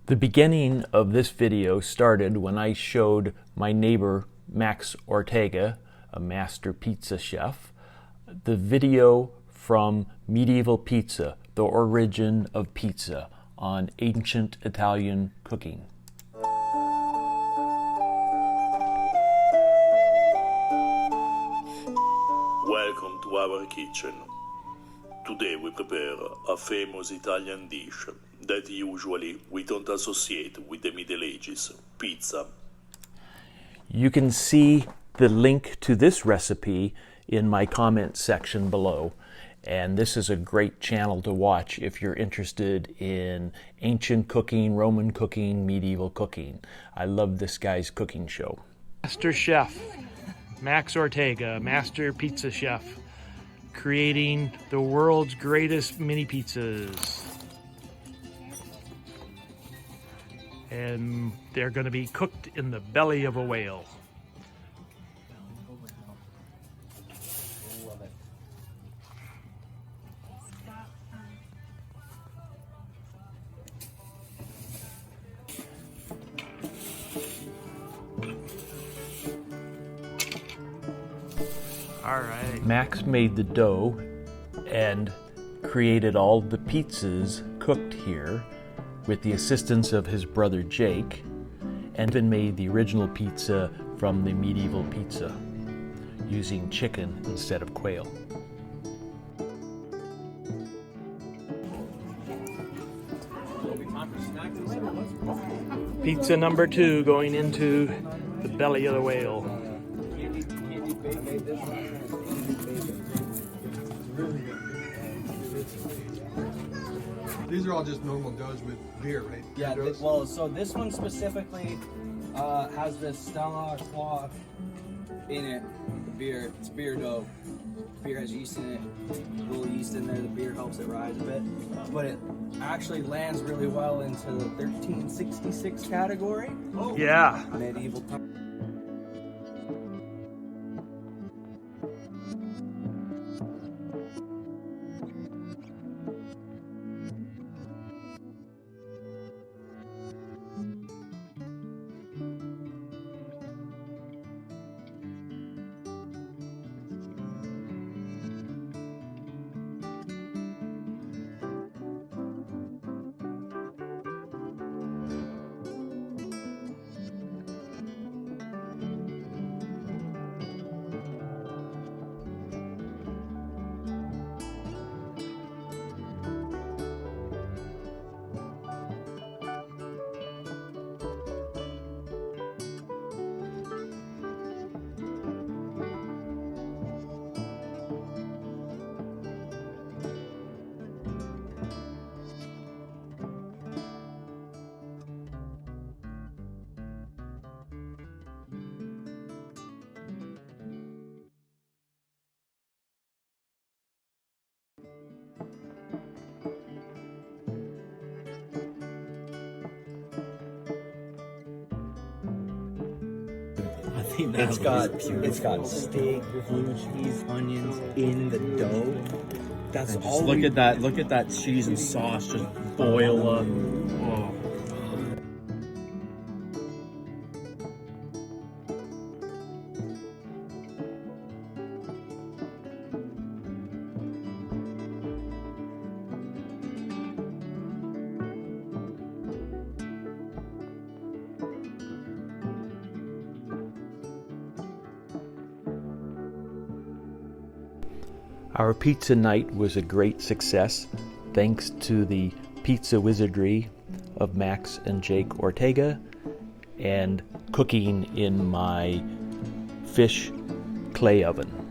The beginning of this video started when I showed my neighbor Max Ortega, a master pizza chef, the video from Medieval Pizza, the origin of pizza, on ancient Italian cooking. Welcome to our kitchen. Today we prepare a famous Italian dish that usually we don't associate with the Middle Ages, pizza. You can see the link to this recipe in my comment section below, and this is a great channel to watch if you're interested in ancient cooking, Roman cooking, medieval cooking. I love this guy's cooking show. Master Chef Max Ortega, master pizza chef, creating the world's greatest mini pizzas. And they're going to be cooked in the belly of a whale. All right. Max made the dough and created all the pizzas cooked here with the assistance of his brother Jake, and then made the original pizza from the medieval pizza using chicken instead of quail. Pizza number 2 going into the belly of the whale. These are all just normal doughs with beer, right? Yeah, well, so this one specifically has the Stella cloth in it. Beer, it's beer dough. Beer has yeast in it. A little yeast in there, the beer helps it rise a bit. But it actually lands really well into the 1366 category. Oh, yeah. Medieval time. It's got steak, blue cheese, onions in the dough. That's and all. Look at that cheese and sauce just boil up. Oh. Our pizza night was a great success thanks to the pizza wizardry of Max and Jake Ortega and cooking in my fish clay oven.